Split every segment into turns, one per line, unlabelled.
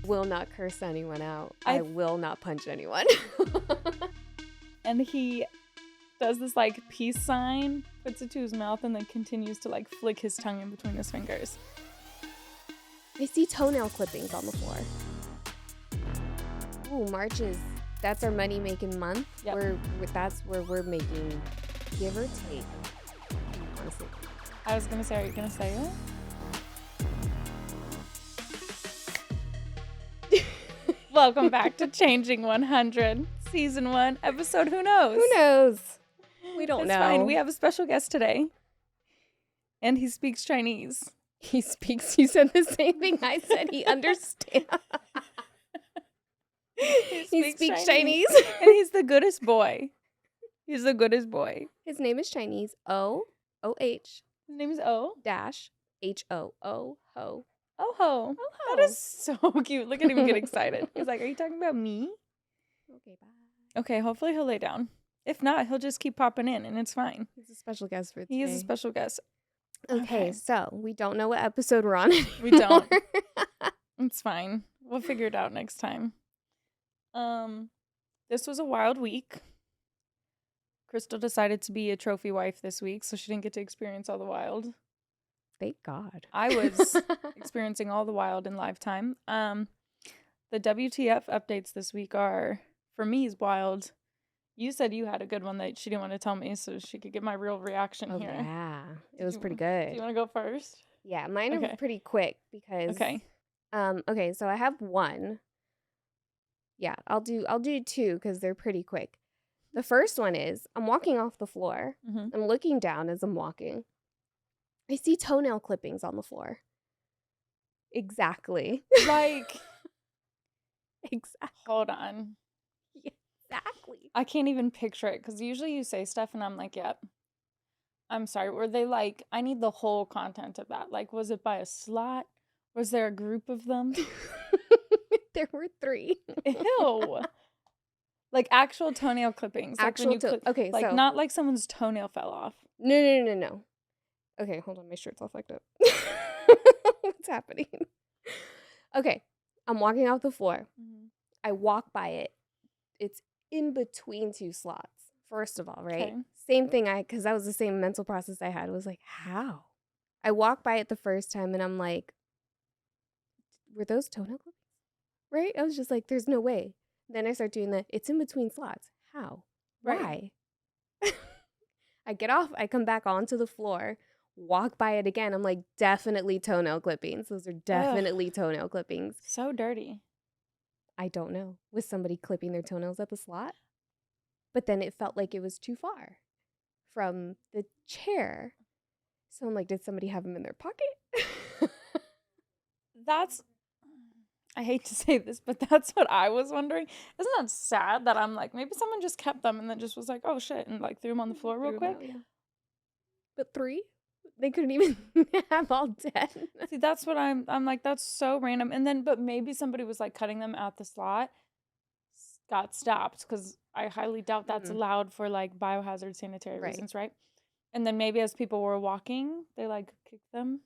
Will not curse anyone out. I will not punch anyone.
And he does this like peace sign, puts it to his mouth, and then continues to like flick his tongue in between his fingers.
I see toenail clippings on the floor. Ooh, March that's our money making month.
Yep.
That's where we're making, give or take. Honestly.
I was gonna say, are you gonna say it? Welcome back to Changing 100, Season 1, Episode Who Knows?
Who knows? We don't know.
Fine. We have a special guest today, and he speaks Chinese.
He said the same thing I said. He understands. He speaks Chinese.
And he's the goodest boy. He's the goodest boy.
His name is Chinese. O-O-H.
His name is O.
Dash H-O-O. Ho.
Oh ho. That is so cute. Look at him get excited. He's like, are you talking about me?
Okay, bye.
Okay, hopefully he'll lay down. If not, he'll just keep popping in and it's fine.
He's a special guest for today.
He is a special guest.
Okay, so we don't know what episode we're on anymore.
We don't. It's fine. We'll figure it out next time. This was a wild week. Krystal decided to be a trophy wife this week, so she didn't get to experience all the wild.
Thank God.
I was experiencing all the wild in live time. The WTF updates this week are, for me, is wild. You said you had a good one that she didn't want to tell me so she could get my real reaction here.
Yeah, it was pretty good.
Do you want to go first?
Yeah, mine are pretty quick because.
Okay.
Okay, so I have one. Yeah, I'll do two because they're pretty quick. The first one is I'm walking off the floor.
Mm-hmm.
I'm looking down as I'm walking. I see toenail clippings on the floor. Exactly.
Like.
Exactly.
Hold on.
Exactly.
I can't even picture it because usually you say stuff and I'm like, yep. I'm sorry. Were they like, I need the whole content of that. Like, was it by a slot? Was there a group of them?
There were 3.
Ew. Like actual toenail clippings. Like
Actual okay,
like
so
not like someone's toenail fell off.
No. Okay, hold on. My shirt's all fucked up. What's happening? Okay, I'm walking off the floor.
Mm-hmm.
I walk by it. It's in between 2 slots. First of all, right?
Okay.
Same thing. Because that was the same mental process I had. It was like, how? I walked by it the first time, and I'm like, were those toenail clippings? Right? I was just like, there's no way. Then I start doing it's in between slots. How?
Right.
Why? I get off. I come back onto the floor. Walk by it again. I'm like, definitely toenail clippings. Those are definitely toenail clippings.
So dirty.
I don't know. Was somebody clipping their toenails at the slot? But then it felt like it was too far from the chair. So I'm like, did somebody have them in their pocket?
I hate to say this, but that's what I was wondering. Isn't that sad that I'm like, maybe someone just kept them and then just was like, oh shit, and like threw them on the floor real quick?
Out, yeah. But 3? They couldn't even have all 10.
See, that's what I'm like, that's so random. And then, but maybe somebody was like cutting them at the slot, got stopped, because I highly doubt that's allowed for like biohazard sanitary reasons, right? And then maybe as people were walking, they like kicked them.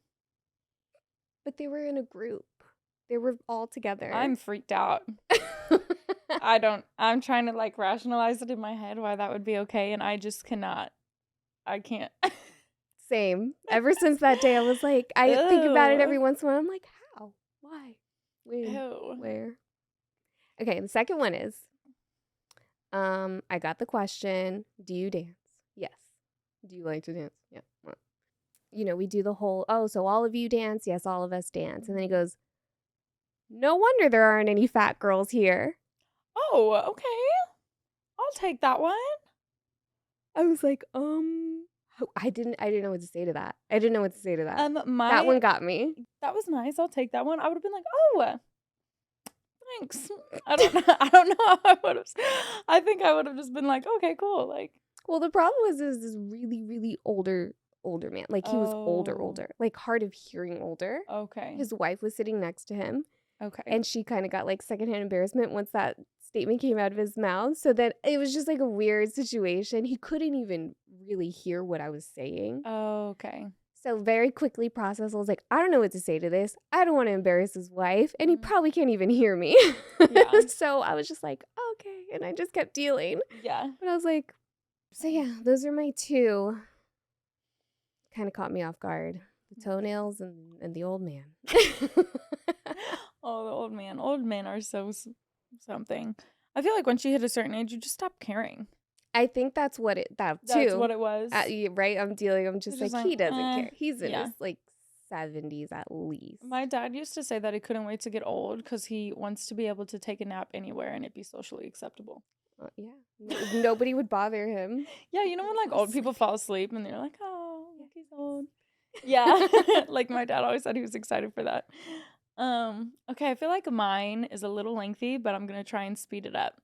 But they were in a group. They were all together.
I'm freaked out. I'm trying to like rationalize it in my head why that would be okay, and I just cannot. I can't.
Same. Ever since that day, I was like, I think about it every once in a while. I'm like, how? Why? When?
Ew.
Where? Okay, the second one is, I got the question, do you dance? Yes. Do you like to dance? Yeah. Well, we do the whole, so all of you dance? Yes, all of us dance. And then he goes, no wonder there aren't any fat girls here.
Oh, okay. I'll take that one.
I was like, I didn't know what to say to that.
That
That one got me.
That was nice. I'll take that one. I would have been like, oh, thanks. I don't know how I would have. I think I would have just been like, okay, cool. Like,
well, the problem was this really, really older man. Like he was older, like hard of hearing older.
Okay.
His wife was sitting next to him.
Okay.
And she kind of got like secondhand embarrassment once that statement came out of his mouth. So then it was just like a weird situation. He couldn't even really hear what I was saying.
Oh, okay.
So very quickly processed. I was like, I don't know what to say to this. I don't want to embarrass his wife, and he probably can't even hear me.
Yeah.
So I was just like, okay, and I just kept dealing.
Yeah.
But I was like, so yeah, those are my two. Kind of caught me off guard. The toenails and the old man.
Oh, the old man. Old men are so something. I feel like once you hit a certain age, you just stop caring.
I think that's what it, that too.
That's what it was.
Right? I'm just like, he doesn't care. He's in
yeah.
his like 70s at least.
My dad used to say that he couldn't wait to get old because he wants to be able to take a nap anywhere and it be socially acceptable.
Yeah. Nobody would bother him.
Yeah, you know when like old people fall asleep and they're like, oh, look, he's old. Yeah. Like my dad always said he was excited for that. Okay, I feel like mine is a little lengthy, but I'm gonna try and speed it up.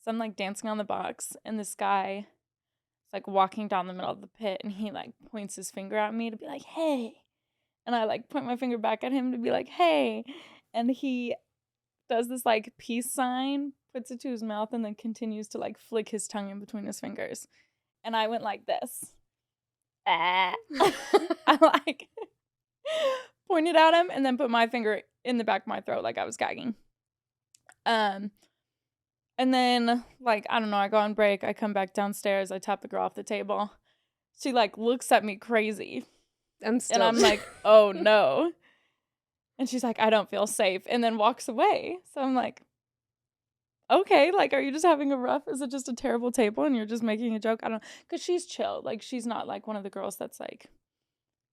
So I'm like dancing on the box, and this guy is like walking down the middle of the pit, and he like points his finger at me to be like, hey. And I like point my finger back at him to be like, hey. And he does this like peace sign, puts it to his mouth, and then continues to like flick his tongue in between his fingers. And I went like this. I like pointed at him and then put my finger in the back of my throat like I was gagging. And then, like, I don't know, I go on break, I come back downstairs, I tap the girl off the table. She, like, looks at me crazy. And I'm like, oh, no. And she's like, I don't feel safe, and then walks away. So I'm like, okay, like, are you just having a rough, is it just a terrible table and you're just making a joke? I don't know, because she's chill. Like, she's not, like, one of the girls that's, like,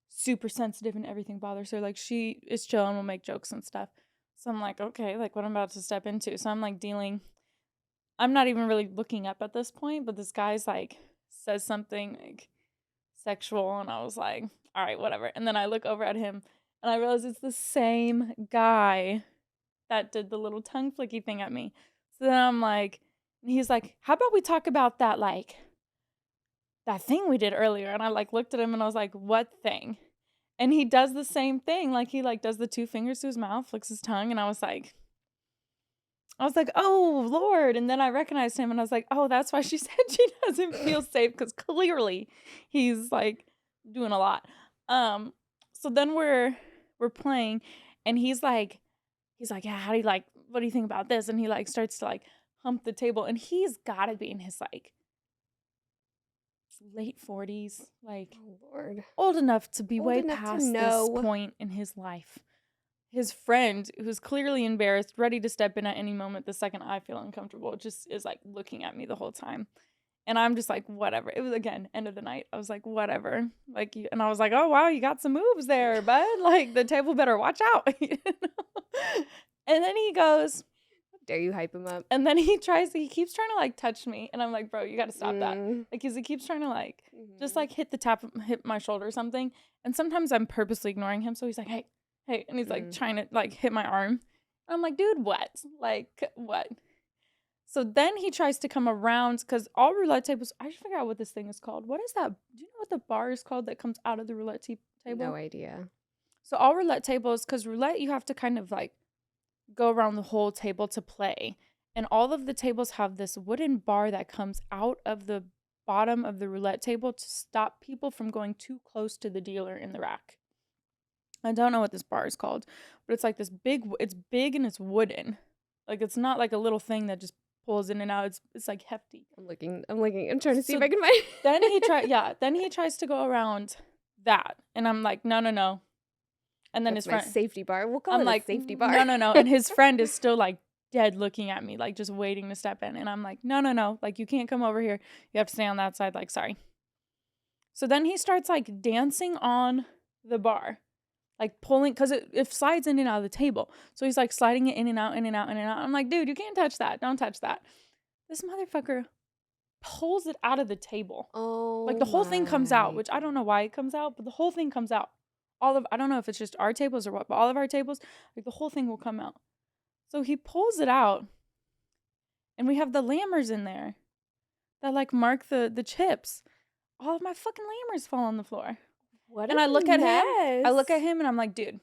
super sensitive and everything bothers her. Like, she is chill and will make jokes and stuff. So I'm like, okay, like, what I'm about to step into. So I'm, like, dealing... I'm not even really looking up at this point, but this guy's like says something like sexual, and I was like, all right, whatever. And then I look over at him and I realize it's the same guy that did the little tongue flicky thing at me. So then I'm like, he's like, how about we talk about that, like, that thing we did earlier? And I like looked at him and I was like, what thing? And he does the same thing. Like, he like does the two fingers to his mouth, flicks his tongue, and I was like, oh, Lord. And then I recognized him and I was like, oh, that's why she said she doesn't feel safe, because clearly he's like doing a lot. So then we're playing and he's like, yeah, how do you like, what do you think about this? And he like starts to like hump the table, and he's got to be in his like late 40s, like,
oh, Lord,
old enough to be way past this point in his life. His friend, who's clearly embarrassed, ready to step in at any moment the second I feel uncomfortable, just is like looking at me the whole time. And I'm just like, whatever. It was, again, end of the night. I was like, whatever. Like, and I was like, oh, wow, you got some moves there, bud. Like, the table better watch out. You know? And then he goes,
how dare you hype him up?
And then he keeps trying to like touch me. And I'm like, bro, you got to stop that. Like, because he keeps trying to like, just like hit my shoulder or something. And sometimes I'm purposely ignoring him. So he's like, hey. And he's like trying to like hit my arm. I'm like, dude, what? Like, what? So then he tries to come around, because all roulette tables, I should figure out what this thing is called. What is that? Do you know what the bar is called that comes out of the roulette table?
No idea.
So all roulette tables, because roulette, you have to kind of like go around the whole table to play. And all of the tables have this wooden bar that comes out of the bottom of the roulette table to stop people from going too close to the dealer in the rack. I don't know what this bar is called, but it's like this it's big and it's wooden. Like, it's not like a little thing that just pulls in and out. It's like hefty.
I'm looking. I'm trying to see if I can find it.
Then he tries to go around that. And I'm like, no. And then
That's
his friend,
safety bar. We'll call it a safety bar.
No. And his friend is still like dead looking at me, like just waiting to step in. And I'm like, no. Like, you can't come over here. You have to stay on that side. Like, sorry. So then he starts like dancing on the bar. Like pulling, because it slides in and out of the table. So he's like sliding it in and out. I'm like, dude, you can't touch that. Don't touch that. This motherfucker pulls it out of the table.
Oh,
like the whole thing comes out, which I don't know why it comes out, but the whole thing comes out. I don't know if it's just our tables or what, but all of our tables, like the whole thing will come out. So he pulls it out, and we have the lammers in there that like mark the chips. All of my fucking lammers fall on the floor.
And I look at
him and I'm like, dude,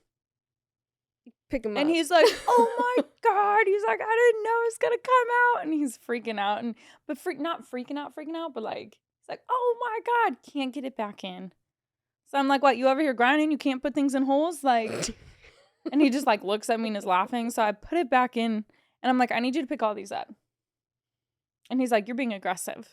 pick him up.
And he's like, oh my God. He's like, I didn't know it was going to come out. And he's freaking out. Not freaking out, but like, it's like, oh my God, can't get it back in. So I'm like, what, you over here grinding? You can't put things in holes? Like, and he just like looks at me and is laughing. So I put it back in and I'm like, I need you to pick all these up. And he's like, you're being aggressive.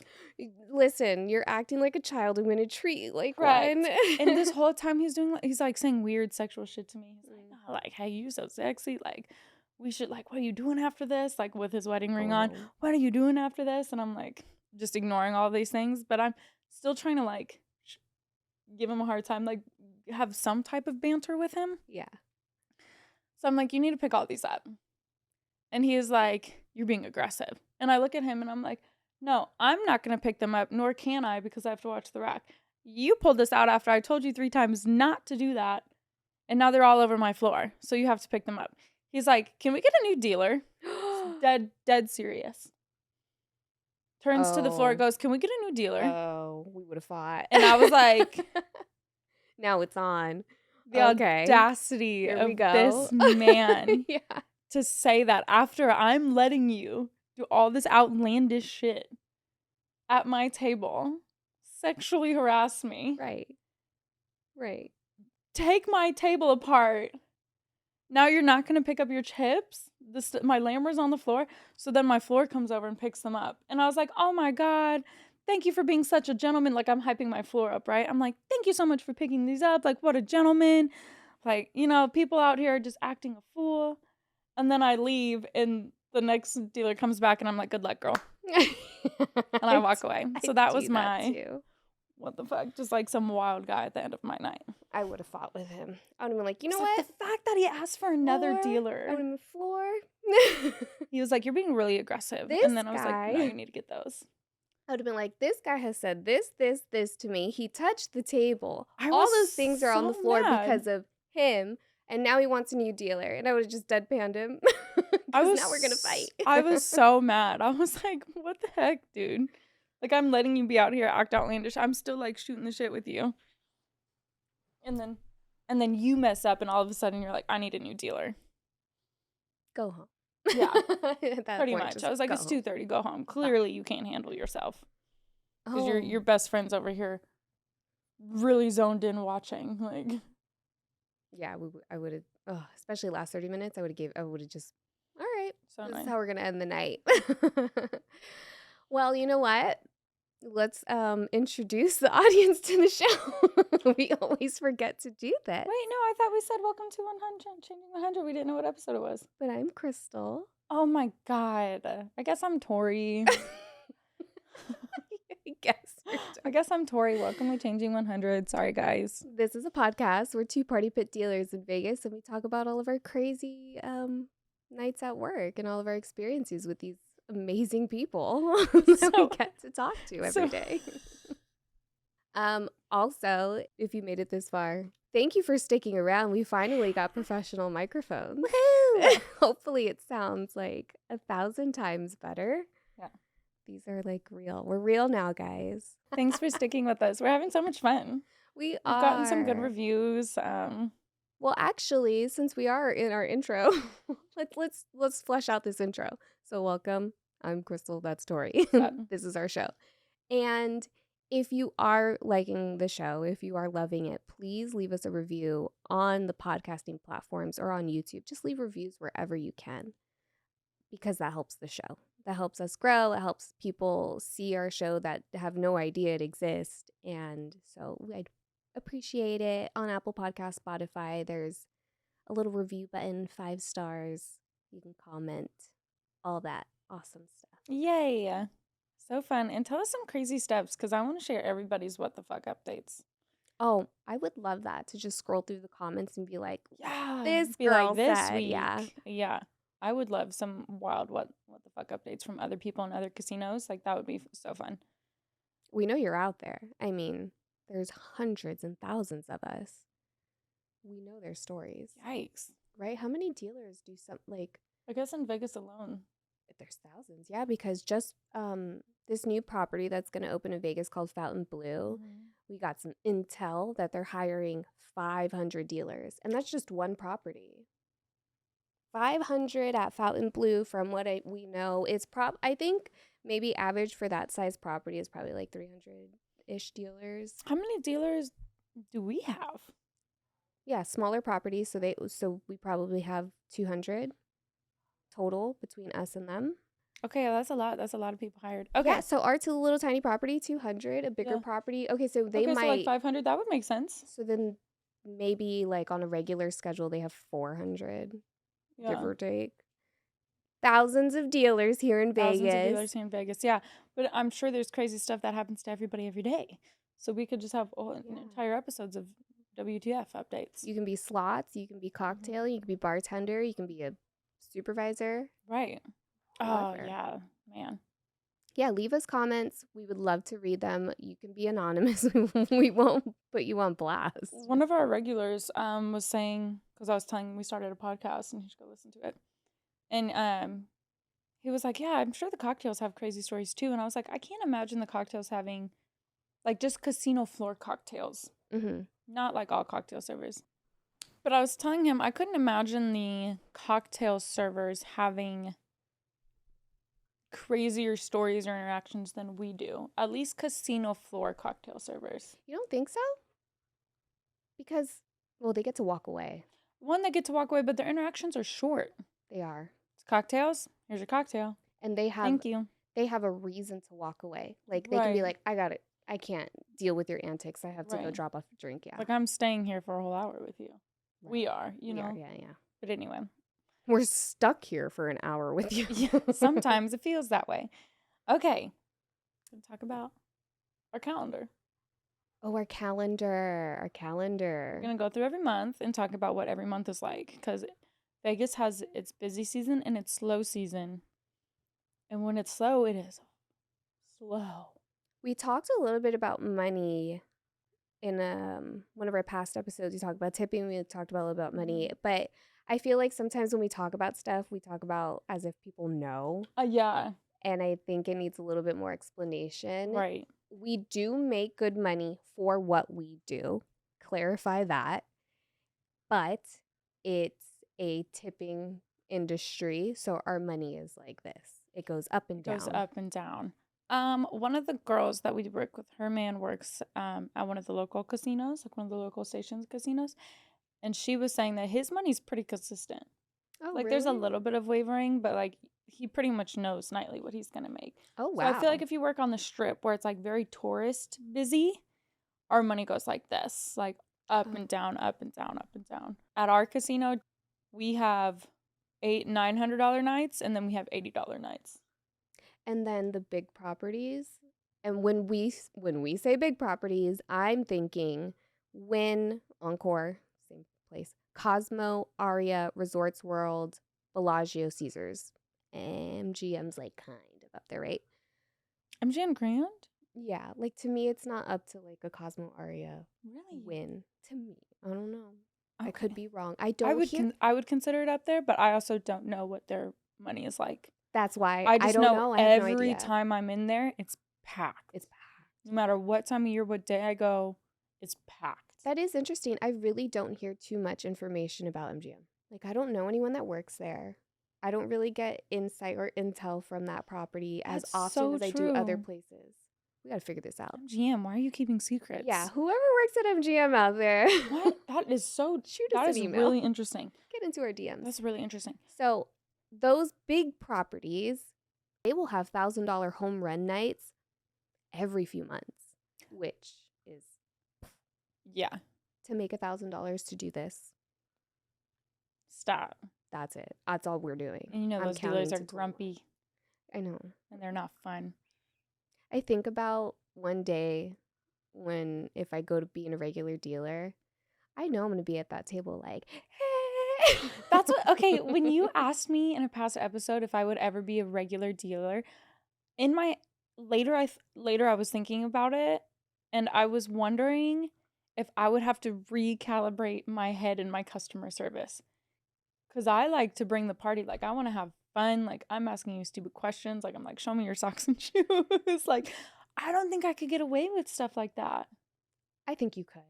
Listen, you're acting like a child. I'm going to treat you like
Right.
one.
And this whole time he's like saying weird sexual shit to me. He's like, oh, like, hey, you so sexy. Like, we should, like, what are you doing after this? Like, with his wedding ring on, what are you doing after this? And I'm like, just ignoring all these things. But I'm still trying to, like, give him a hard time, like, have some type of banter with him.
Yeah.
So I'm like, you need to pick all these up. And he is like, you're being aggressive. And I look at him and I'm like, no, I'm not going to pick them up, nor can I, because I have to watch the rack. You pulled this out after I told you 3 times not to do that. And now they're all over my floor. So you have to pick them up. He's like, can we get a new dealer? dead serious. Turns to the floor, goes, can we get a new dealer?
Oh, we would have fought.
And I was like,
now it's on.
The audacity of this man to say that after I'm letting you do all this outlandish shit at my table, sexually harass me.
Right.
Take my table apart. Now you're not going to pick up your chips? My lamber's on the floor. So then my floor comes over and picks them up. And I was like, oh my God, thank you for being such a gentleman. Like, I'm hyping my floor up, right? I'm like, thank you so much for picking these up. Like, what a gentleman. Like, you know, people out here are just acting a fool. And then I leave and the next dealer comes back and I'm like, good luck, girl. And I walk away. So that was my, what the fuck? Just like some wild guy at the end of my night.
I would have fought with him. I would have been like, you know what?
The fact that he asked for another dealer.
I would have been floor.
He was like, you're being really aggressive. And then I was like, no, you need to get those.
I would have been like, this guy has said this to me. He touched the table. All those things are on the floor because of him. And now he wants a new dealer. And I would have just deadpanned him. Because now we're going to fight.
I was so mad. I was like, what the heck, dude? Like, I'm letting you be out here, act outlandish. I'm still, like, shooting the shit with you. And then you mess up, and all of a sudden you're like, I need a new dealer.
Go home.
Yeah, pretty much. I was like, it's 2:30. Go home. Clearly, you can't handle yourself. Because your best friend's over here really zoned in watching. Like,
yeah, I would have, especially last 30 minutes, I would have just, all right,
so
this
nice.
is how we're going to end the night. Well, you know what? Let's introduce the audience to the show. We always forget to do that.
Wait, no, I thought we said welcome to 100, changing 100. We didn't know what episode it was.
But I'm Krystal.
Oh my God. I guess I'm Tori. I guess I'm Tori. Welcome to Changing 100. Sorry, guys.
This is a podcast. We're 2 party pit dealers in Vegas, and we talk about all of our crazy nights at work and all of our experiences with these amazing people that we get to talk to every day. Also, if you made it this far, thank you for sticking around. We finally got professional microphones. Woohoo! Hopefully it sounds like 1,000 times better. Yeah. These are like real. We're real now, guys.
Thanks for sticking with us. We're having so much fun. We've gotten some good reviews.
Well, actually, since we are in our intro, let's flesh out this intro. So welcome. I'm Krystal. That's Tori. This is our show. And if you are liking the show, if you are loving it, please leave us a review on the podcasting platforms or on YouTube. Just leave reviews wherever you can, because that helps the show. That helps us grow. It helps people see our show that have no idea it exists. And so I'd appreciate it. On Apple Podcasts, Spotify, there's a little review button, 5 stars. You can comment, all that awesome stuff.
Yay. So fun. And tell us some crazy steps, because I want to share everybody's what the fuck updates.
Oh, I would love that, to just scroll through the comments and be like,
yeah,
this girl
this
said,
week. Yeah. I would love some wild what the fuck updates from other people in other casinos. Like, that would be so fun.
We know you're out there. I mean, there's hundreds and thousands of us. We know their stories.
Yikes.
Right? How many dealers do
I guess in Vegas alone.
There's thousands. Yeah, because just this new property that's going to open in Vegas called Fountain Blue, we got some intel that they're hiring 500 dealers. And that's just one property. 500 at Fountain Blue, from what we know, is I think maybe average for that size property is probably like 300-ish dealers.
How many dealers do we have?
Yeah, smaller properties. So we probably have 200 total between us and them.
Okay, that's a lot. That's a lot of people hired.
Yeah,
Okay.
so our little tiny property, 200, a bigger
Yeah.
property. Okay, so they
Okay, so like
might,
500, that would make sense.
so then maybe like on a regular schedule, they have 400, give
Yeah.
or take. Thousands of dealers here in
Thousands of
Vegas.
dealers here in Vegas. Yeah. But I'm sure there's crazy stuff that happens to everybody every day. So we could just have entire episodes of WTF updates.
You can be slots, you can be cocktail, you can be bartender, you can be a supervisor.
Right. Oh, yeah, man.
Yeah, leave us comments. We would love to read them. You can be anonymous. We won't put you on blast.
One of our regulars was saying, because I was telling him we started a podcast and he should go listen to it. And he was like, yeah, I'm sure the cocktails have crazy stories too. And I was like, I can't imagine the cocktails having like just casino floor cocktails.
Mm-hmm.
Not like all cocktail servers. But I was telling him I couldn't imagine the cocktail servers having crazier stories or interactions than we do. At least casino floor cocktail servers.
You don't think so? Because, well, they get to walk away.
One, they get to walk away, but their interactions are short.
They are.
It's cocktails. Here's your cocktail.
And they have,
thank you.
They have a reason to walk away. Like, they can be like, I got it. I can't deal with your antics. I have to go drop off a drink. Yeah.
Like, I'm staying here for a whole hour with you. Right. We are, you know.
Yeah.
But anyway.
We're stuck here for an hour with you.
Yeah, sometimes it feels that way. Okay. We're going to talk about our calendar.
Oh, our calendar.
We're going to go through every month and talk about what every month is like. Because Vegas has its busy season and its slow season. And when it's slow, it is slow.
We talked a little bit about money in one of our past episodes. We talked about tipping. We talked about a little about money. But I feel like sometimes when we talk about stuff, we talk about as if people know.
Yeah.
And I think it needs a little bit more explanation.
Right.
We do make good money for what we do. Clarify that. But it's a tipping industry. So our money is like this. It goes up and down.
It goes up and down. One of the girls that we work with, her man works at one of the local casinos, like one of the local stations casinos. And she was saying that his money's pretty consistent.
Oh,
like,
really?
there's a little bit of wwavering, but, like, he pretty much knows nightly what he's going to make.
Oh, wow.
So I feel like if you work on the Strip where it's, like, very tourist busy, our money goes like this. Like, up and down, up and down, up and down. At our casino, we have $900 nights, and then we have $80 nights.
And then the big properties. And when we say big properties, I'm thinking Wynn, Encore, same place, Cosmo, Aria, Resorts World, Bellagio, Caesars. MGM's like kind of up there, right?
MGM Grand?
Yeah, like to me, it's not up to like a Cosmo, Aria,
really?
Wynn. To me, I don't know. Okay. I could be wrong.
I would consider it up there, but I also don't know what their money is like.
That's why
I just
don't know.
Every time I'm in there, it's packed.
It's packed.
No matter what time of year, what day I go, it's packed.
That is interesting. I really don't hear too much information about MGM. Like, I don't know anyone that works there. I don't really get insight or intel from that property as often as I do other places. We gotta figure this out.
MGM, why are you keeping secrets?
Yeah, whoever works at MGM out there.
What? That is so... That is really interesting.
Get into our DMs.
That's really interesting.
So, those big properties, they will have $1,000 home run nights every few months, which is...
Yeah.
To make $1,000 to do this.
Stop.
That's it. That's all we're doing.
And you know those dealers are grumpy.
I know.
And they're not fun.
I think about one day when if I go to being a regular dealer, I know I'm going to be at that table like, hey.
That's what, okay, when you asked me in a past episode if I would ever be a regular dealer, in my, later I was thinking about it, and I was wondering if I would have to recalibrate my head in my customer service. Because I like to bring the party. Like, I want to have fun. Like, I'm asking you stupid questions. Like, I'm like, show me your socks and shoes. Like, I don't think I could get away with stuff like that.
I think you could.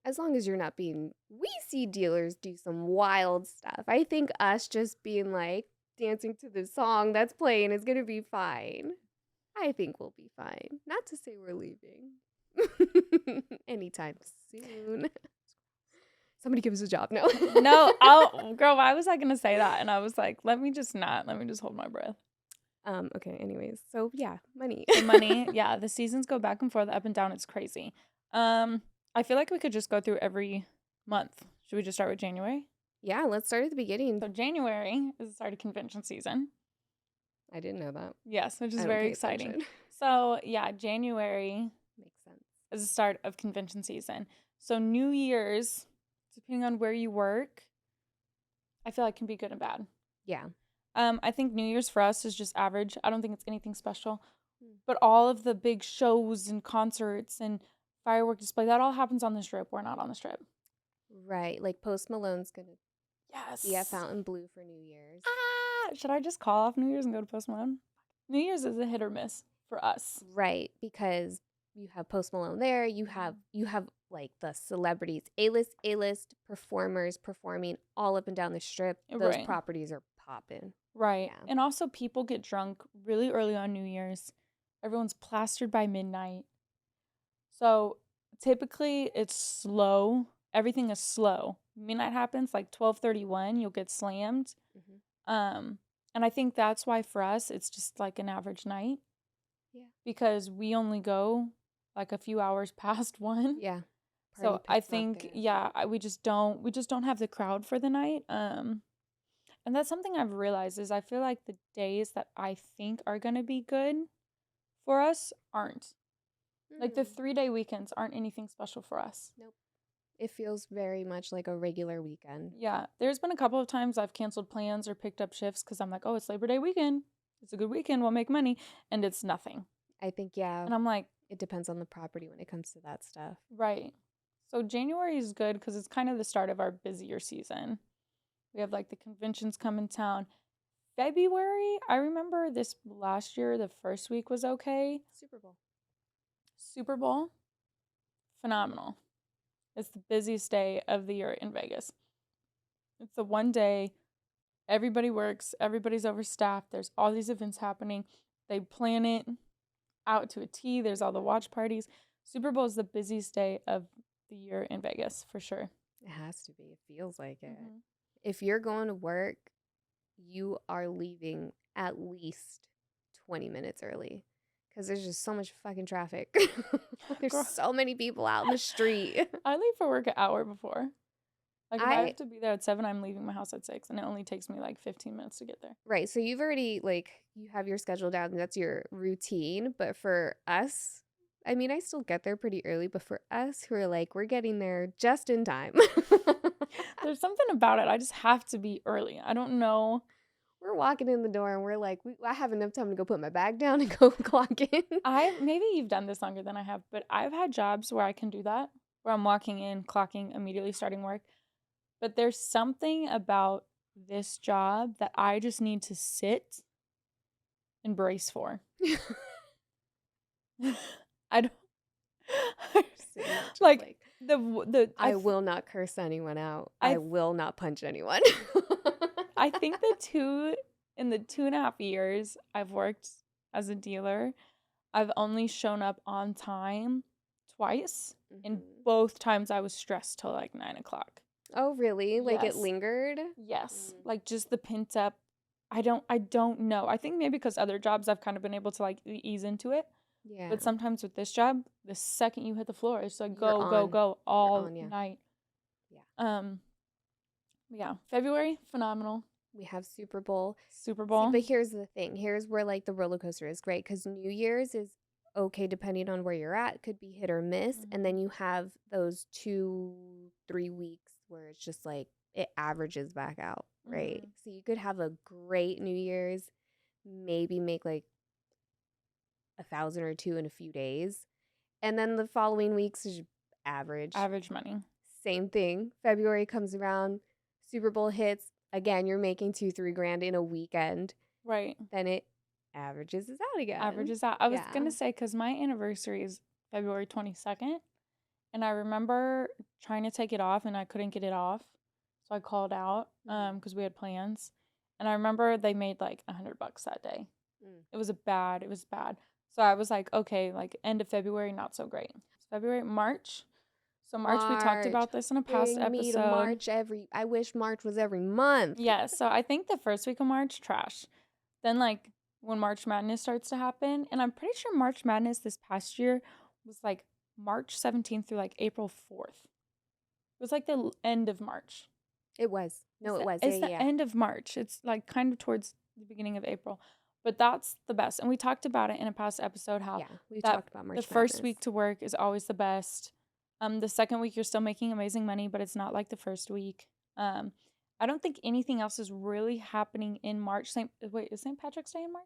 As long as you're not being... We see dealers do some wild stuff. I think us just being like, dancing to the song that's playing is going to be fine. I think we'll be fine. Not to say we're leaving. Anytime soon. Somebody give us a job. No.
No, girl, why was I gonna say that? And I was like, let me just hold my breath.
Okay, anyways. So yeah, money.
The money, yeah, the seasons go back and forth, up and down. It's crazy. I feel like we could just go through every month. Should we just start with January?
Yeah, let's start at the beginning.
So January is the start of convention season.
I didn't know that.
Yes, which is very exciting. So yeah, January
makes sense.
Is the start of convention season. So New Year's, depending on where you work, I feel like can be good and bad.
Yeah.
I think New Year's for us is just average. I don't think it's anything special. But all of the big shows and concerts and firework display, that all happens on the Strip. We're not on the Strip.
Right. Like Post Malone's going to be at Fountain Blue for New Year's.
Should I just call off New Year's and go to Post Malone? New Year's is a hit or miss for us.
Right. Because you have Post Malone there. You have like the celebrities, A-list performers performing all up and down the Strip. Those properties are popping.
Right. Yeah. And also people get drunk really early on New Year's. Everyone's plastered by midnight. So typically it's slow. Everything is slow. Midnight happens like 12:31, you'll get slammed. And I think that's why for us it's just like an average night. Yeah. Because we only go like a few hours past 1.
Yeah.
So I think we just don't have the crowd for the night. And that's something I've realized is I feel like the days that I think are going to be good for us aren't. Like the 3-day weekends aren't anything special for us.
Nope. It feels very much like a regular weekend.
Yeah. There's been a couple of times I've canceled plans or picked up shifts because I'm like, oh, it's Labor Day weekend. It's a good weekend. We'll make money. And it's nothing.
I think, yeah.
And I'm like,
it depends on the property when it comes to that stuff.
Right. So January is good because it's kind of the start of our busier season. We have like the conventions come in town. February, I remember this last year, the first week was okay. Super Bowl, phenomenal. It's the busiest day of the year in Vegas. It's the one day everybody works, everybody's overstaffed, there's all these events happening. They plan it out to a T, there's all the watch parties. Super Bowl is the busiest day of the year in Vegas, for sure.
It has to be. It feels like it. If you're going to work, you are leaving at least 20 minutes early because there's just so much fucking traffic. There's so many people out in the street.
I leave for work an hour before. Like if I have to be there at 7, I'm leaving my house at 6, and it only takes me like 15 minutes to get there.
Right. So you've already you have your schedule down. And that's your routine. But for us, I mean, I still get there pretty early. But for us who are we're getting there just in time.
There's something about it. I just have to be early. I don't know.
We're walking in the door and we're like, I have enough time to go put my bag down and go clock in.
Maybe you've done this longer than I have, but I've had jobs where I can do that, where I'm walking in, clocking, immediately starting work. But there's something about this job that I just need to sit and brace for. I don't like
I will not curse anyone out. I will not punch anyone.
I think in the 2.5 years I've worked as a dealer, I've only shown up on time twice. And both times I was stressed till like 9 o'clock.
Oh, really? Like it lingered?
Yes. Like just the pent up. I don't know. I think maybe because other jobs I've kind of been able to like ease into it. Yeah. But sometimes with this job, the second you hit the floor, it's like go all night. Yeah. Yeah. February, phenomenal.
We have Super Bowl.
See, but
here's the thing. Here's where the roller coaster is great because New Year's is okay depending on where you're at. Could be hit or miss. And then you have those 2-3 weeks where it's just it averages back out, right? So you could have a great New Year's, maybe make 1,000 or 2 in a few days. And then the following weeks is average.
Average money.
Same thing. February comes around, Super Bowl hits. Again, you're making $2-3 grand in a weekend.
Right.
Then it averages out again.
Averages out. I was going to say, because my anniversary is February 22nd. And I remember trying to take it off and I couldn't get it off. So I called out because we had plans. And I remember they made $100 that day. It was bad. So I was like, okay, end of February, not so great. February, March. So March, we talked about this in a past
Bring me to
episode.
March I wish March was every month.
Yeah, so I think the first week of March, trash. Then like when March Madness starts to happen, and I'm pretty sure March Madness this past year was like March 17th through like April 4th. It was like the end of March.
It was. No, it was.
It's the end of March. It's like kind of towards the beginning of April. But that's the best. And we talked about it in a past episode how
we talked about March
the first week to work is always the best. The second week you're still making amazing money, but it's not like the first week. I don't think anything else is really happening in March. Is St. Patrick's Day in March?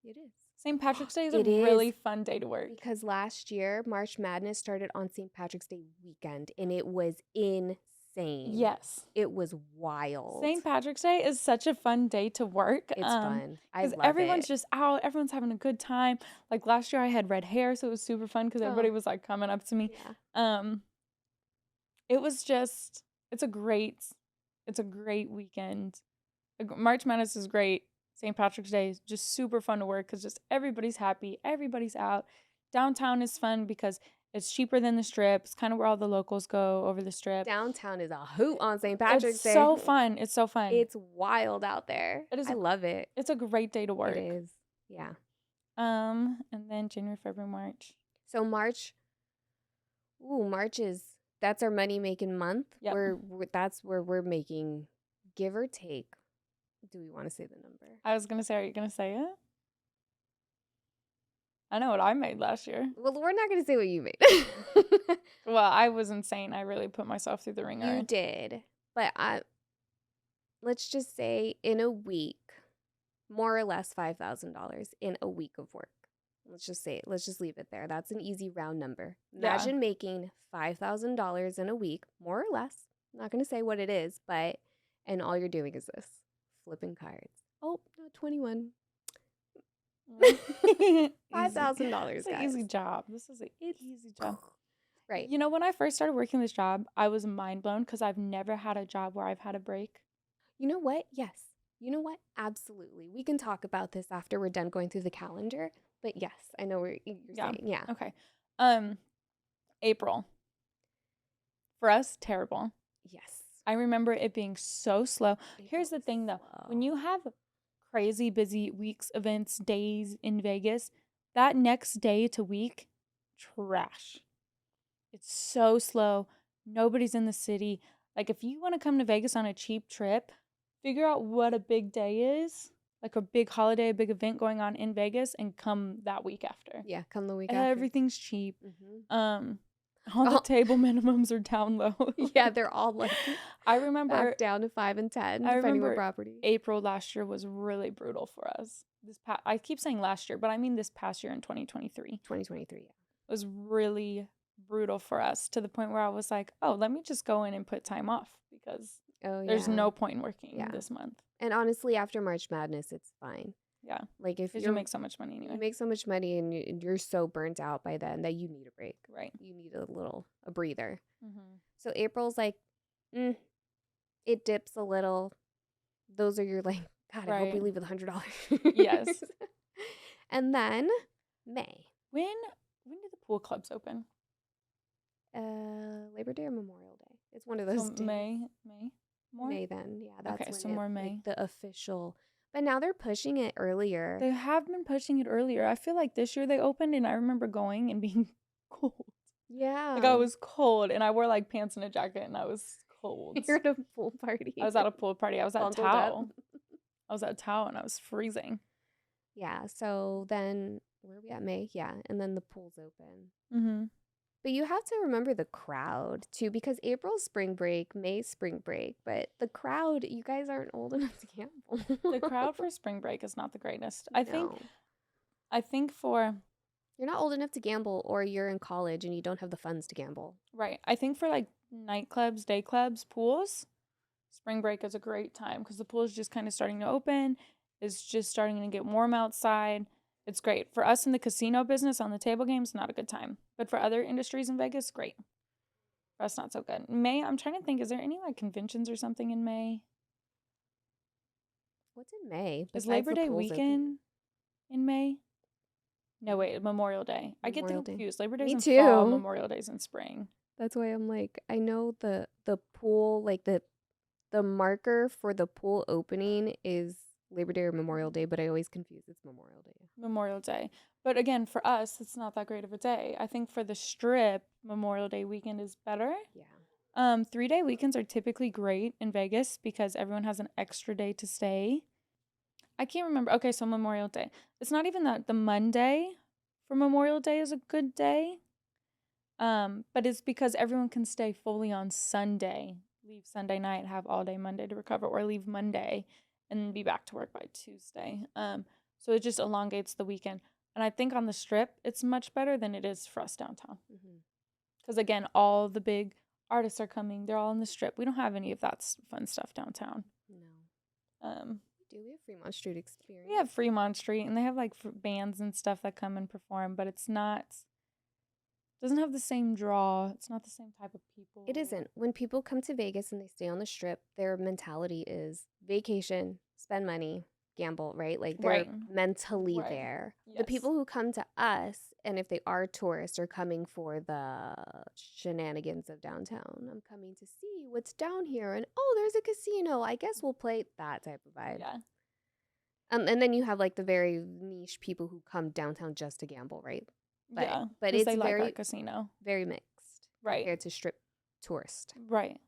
It is.
St. Patrick's Day is a really fun day to work.
Because last year, March Madness started on St. Patrick's Day weekend, and it was insane.
Yes.
It was wild.
St. Patrick's Day is such a fun day to work.
It's fun. I love
everyone's just out. Everyone's having a good time. Like last year I had red hair, so it was super fun because everybody was like coming up to me.
Yeah.
It was just, it's a great weekend. March Madness is great. St. Patrick's Day is just super fun to work because just everybody's happy. Everybody's out. Downtown is fun because it's cheaper than the Strip. It's kind of where all the locals go over the Strip.
Downtown is a hoot on St. Patrick's Day.
It's so fun. It's so fun.
It's wild out there. I love it.
It's a great day to work.
It is. Yeah.
And then January, February, March.
So March is, that's our money making month.
Yep.
That's where we're making, give or take. Do we want to say the number?
I was going to say, are you going to say it? I know what I made last year.
Well, we're not going to say what you made.
Well, I was insane. I really put myself through the ringer.
You did. But let's just say in a week, more or less $5,000 in a week of work. Let's just leave it there. That's an easy round number. Imagine making $5,000 in a week, more or less. I'm not going to say what it is, and all you're doing is this, flipping cards. Oh, not 21. $5,000.
It's an easy job. This is an easy job.
Right.
You know, when I first started working this job, I was mind blown because I've never had a job where I've had a break.
You know what? Yes. You know what? Absolutely. We can talk about this after we're done going through the calendar. But yes, I know what you're saying. Yeah.
Okay. April. For us, terrible.
Yes.
I remember it being so slow. Here's the thing, though. When you have crazy busy weeks, events, days in Vegas, that next day to week, trash. It's so slow. Nobody's in the city. Like, if you want to come to Vegas on a cheap trip, figure out what a big day is, like a big holiday, a big event going on in Vegas, and come that week after.
Yeah, come the week after.
Everything's cheap. All the table minimums are down low.
Yeah, they're all like,
I remember
back down to 5 and 10, depending on property.
April last year was really brutal for us. I keep saying last year, but I mean this past year in 2023.
2023, yeah.
It was really brutal for us to the point where I was like, oh, let me just go in and put time off because there's no point in working this month.
And honestly, after March Madness, it's fine.
Yeah.
Like if
you make so much money anyway.
You make so much money and you're so burnt out by then that you need a break.
Right.
You need a breather.
Mm-hmm.
So April's like, it dips a little. Those are your like, God, I hope we leave with $100.
Yes.
And then May.
When do the pool clubs open?
Labor Day or Memorial Day? It's one of those days.
May? More?
May then. Yeah, that's
okay,
when
so more May.
Like, the official. But now they're pushing it earlier.
They have been pushing it earlier. I feel like this year they opened and I remember going and being cold.
Yeah.
Like I was cold and I wore like pants and a jacket and I was cold.
You're at a pool party.
I was at a pool party. I was at Tao. I was at Tao and I was freezing.
Yeah. So then where are we at? May? Yeah. And then the pool's open.
Mm-hmm.
But you have to remember the crowd too, because April's spring break, May's spring break, but the crowd, you guys aren't old enough to gamble.
The crowd for spring break is not the greatest. I think for
you're not old enough to gamble, or you're in college and you don't have the funds to gamble.
Right. I think for like nightclubs, day clubs, pools, spring break is a great time because the pool is just kind of starting to open. It's just starting to get warm outside. It's great. For us in the casino business on the table games, not a good time. But for other industries in Vegas, great. For us, not so good. May, I'm trying to think, is there any like conventions or something in May?
What's in May?
Is Labor Day weekend in May? No, wait, Memorial Day. I get
Memorial Day.
confused. Labor Day's
Me
in fall,
too.
Memorial Day's in spring.
That's why I'm like, I know the pool, like the marker for the pool opening is Labor Day or Memorial Day, but I always confuse it's Memorial Day.
Memorial Day. But again, for us, it's not that great of a day. I think for the Strip, Memorial Day weekend is better.
Yeah.
3-day weekends are typically great in Vegas because everyone has an extra day to stay. I can't remember. Okay, so Memorial Day. It's not even that the Monday for Memorial Day is a good day. But it's because everyone can stay fully on Sunday, leave Sunday night, have all day Monday to recover, or leave Monday and be back to work by Tuesday. So it just elongates the weekend. And I think on the Strip, it's much better than it is for us downtown. Because again, all the big artists are coming. They're all on the Strip. We don't have any of that fun stuff downtown.
No. Do we have Fremont Street Experience?
We have Fremont Street, and they have like bands and stuff that come and perform, but it's not. Doesn't have the same draw. It's not the same type of people.
It isn't. When people come to Vegas and they stay on the Strip, their mentality is vacation, spend money, gamble, right? Like they're mentally there. Yes. The people who come to us, and if they are tourists, are coming for the shenanigans of downtown. I'm coming to see what's down here, and oh, there's a casino. I guess we'll play that type of vibe.
Yeah.
And then you have like the very niche people who come downtown just to gamble, right? But,
yeah,
but it's
they
very
like our casino,
very mixed,
right?
Compared to Strip tourist,
right?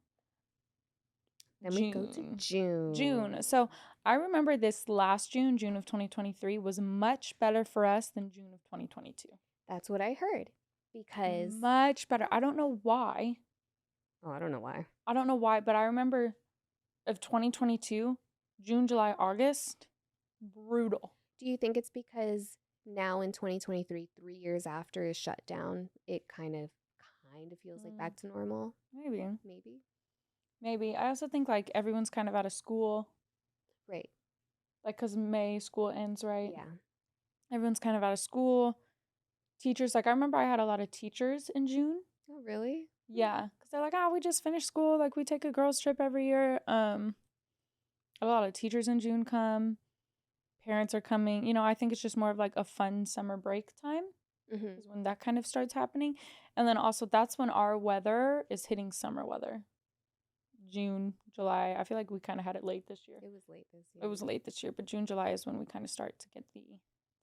Then we go to June.
June. So I remember this last June of 2023, was much better for us than June of 2022.
That's what I heard. Because
much better. I don't know why.
Oh, I don't know why.
I don't know why, but I remember of 2022, June, July, August, brutal.
Do you think it's because now in 2023, 3 years after is shut down, it kind of feels like back to normal?
Maybe. I also think like everyone's kind of out of school.
Right.
Like because May school ends, right?
Yeah.
Everyone's kind of out of school. Teachers, like I remember I had a lot of teachers in June.
Oh, really?
Yeah. Because they're like, we just finished school. Like we take a girls trip every year. A lot of teachers in June come. Parents are coming. You know, I think it's just more of like a fun summer break time. Is when that kind of starts happening. And then also that's when our weather is hitting summer weather. June, July. I feel like we kind of had it late this year.
It was late this year.
It was late this year, but June, July is when we kind of start to get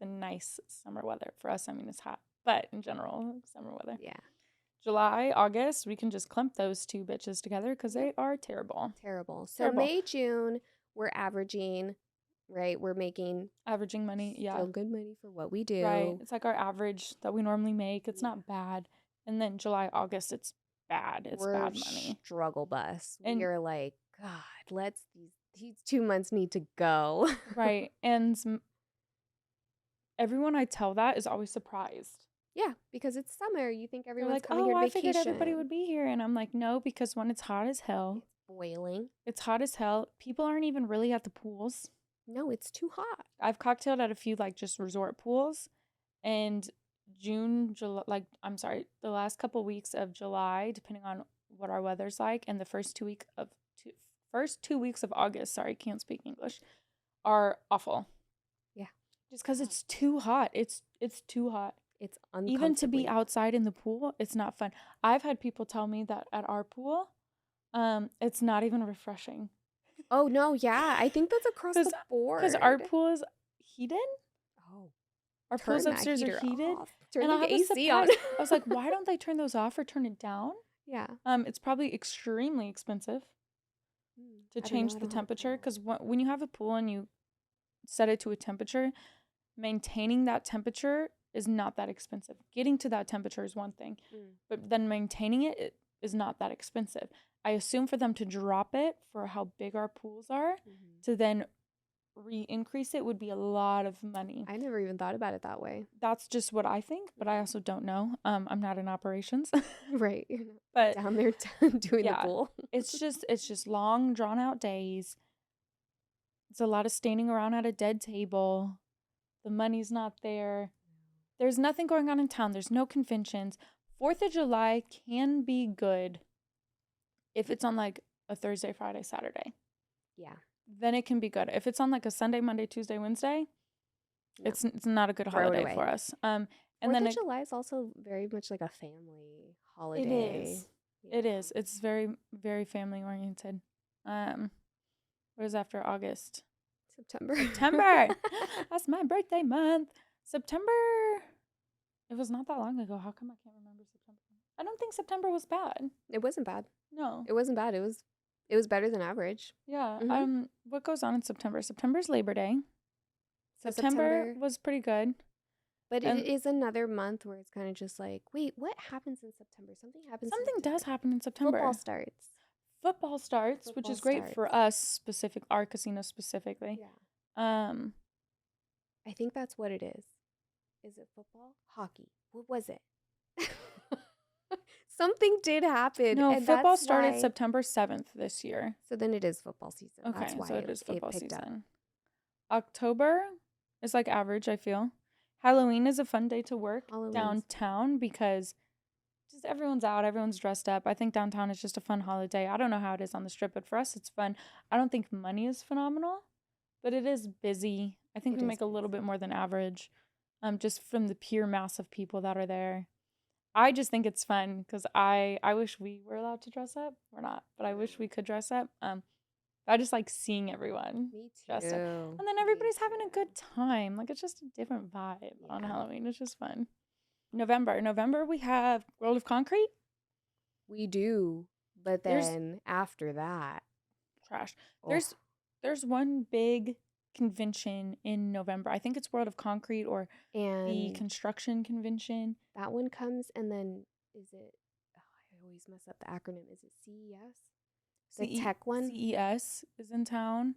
the nice summer weather. For us, I mean, it's hot, but in general, summer weather.
Yeah.
July, August, we can just clump those two bitches together because they are terrible.
So May, June, we're averaging, right? We're
averaging money. Yeah.
Still good money for what we do.
Right. It's like our average that we normally make. It's not bad. And then July, August, it's bad. We're bad money.
Struggle bus. And you're like, God, these 2 months need to go.
Right. And everyone I tell that is always surprised.
Yeah, because it's summer. You think everyone's like, coming
here
here
to
vacation.
I figured everybody would be here. And I'm like, no, because when it's hot as hell.
It's boiling.
It's hot as hell. People aren't even really at the pools.
No, it's too hot.
I've cocktailed at a few like just resort pools. And June, July, the last couple weeks of July, depending on what our weather's like, and the first 2 weeks of August, sorry, can't speak English, are awful.
Yeah.
Just because it's too hot. It's too hot.
It's uncomfortable.
Even to be outside in the pool, it's not fun. I've had people tell me that at our pool, it's not even refreshing.
Oh, no, yeah. I think that's across the board.
Because our pool is heated.
Oh.
Our pools upstairs are heated.
Turn the AC on.
I was like, why don't they turn those off or turn it down?
Yeah.
It's probably extremely expensive to change the temperature. Because when you have a pool and you set it to a temperature, maintaining that temperature is not that expensive. Getting to that temperature is one thing, but then maintaining it is not that expensive. I assume for them to drop it for how big our pools are, to then re-increase it would be a lot of money.
I never even thought about it that way.
That's just what I think, but I also don't know. I'm not in operations.
Right.
But
down there doing the pool.
it's just long drawn out days. It's a lot of standing around at a dead table. The money's not there. There's nothing going on in town. There's no conventions. 4th of July can be good if it's on like a Thursday, Friday, Saturday.
Yeah.
Then it can be good. If it's on like a Sunday, Monday, Tuesday, Wednesday,
No.
It's not a good
Throw it
holiday
away.
for us. And
4th
then
of July is also very much like a family
it
holiday.
is. It
Yeah.
is. It's very, very family oriented. What is after August?
September.
September. That's my birthday month. September. It was not that long ago. How come I can't remember September? I don't think September was bad.
It wasn't bad.
No.
It wasn't bad. It was better than average.
Yeah.
Mm-hmm.
What goes on in September? September's Labor Day.
So
September was pretty good.
But it is another month where it's kind of just like, wait, what happens in September? Something happens.
Something
in September.
does happen in September.
Football starts,
which is great for us our casino specifically.
Yeah. I think that's what it is. Is it football? Hockey? What was it? Something did happen.
No,
and
football started September 7th this year.
So then it is football season.
Okay,
that's why
so it is football season.
Up.
October is like average, I feel. Halloween is a fun day to work downtown because just everyone's out, everyone's dressed up. I think downtown is just a fun holiday. I don't know how it is on the Strip, but for us it's fun. I don't think money is phenomenal, but it is busy. I think we make a little bit more than average, just from the pure mass of people that are there. I just think it's fun because I wish we were allowed to dress up. We're not, but I wish we could dress up. I just like seeing everyone dressed up. And then everybody's having a good time. Like, it's just a different vibe on Halloween. It's just fun. November, we have World of Concrete.
We do. But then after that,
trash. There's one big convention in November. I think it's World of Concrete or the construction convention.
That one comes, and then is it, I always mess up the acronym. Is it CES? The tech one?
CES is in town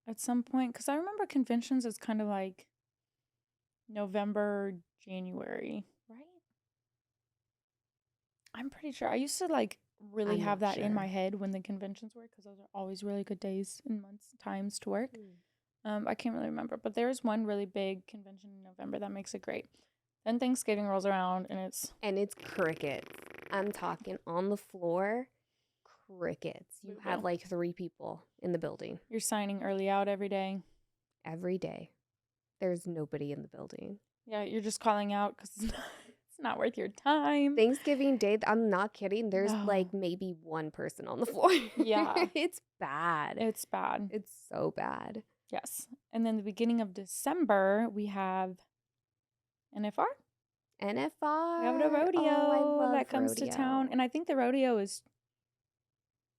at some point. Because I remember conventions is kind of like November, January, right? I'm pretty sure. I used to like really have that in my head when the conventions were, because those are always really good days and months, times to work. I can't really remember, but there's one really big convention in November that makes it great. Then Thanksgiving rolls around and it's
crickets. I'm talking on the floor, crickets. You have like 3 people in the building.
You're signing early out every day.
Every day. There's nobody in the building.
Yeah, you're just calling out because it's not worth your time.
Thanksgiving Day, I'm not kidding. There's like maybe 1 person on the floor.
Yeah.
It's bad.
It's bad.
It's so bad.
Yes. And then the beginning of December, we have NFR.
We have
the rodeo that comes to town. And I think the rodeo is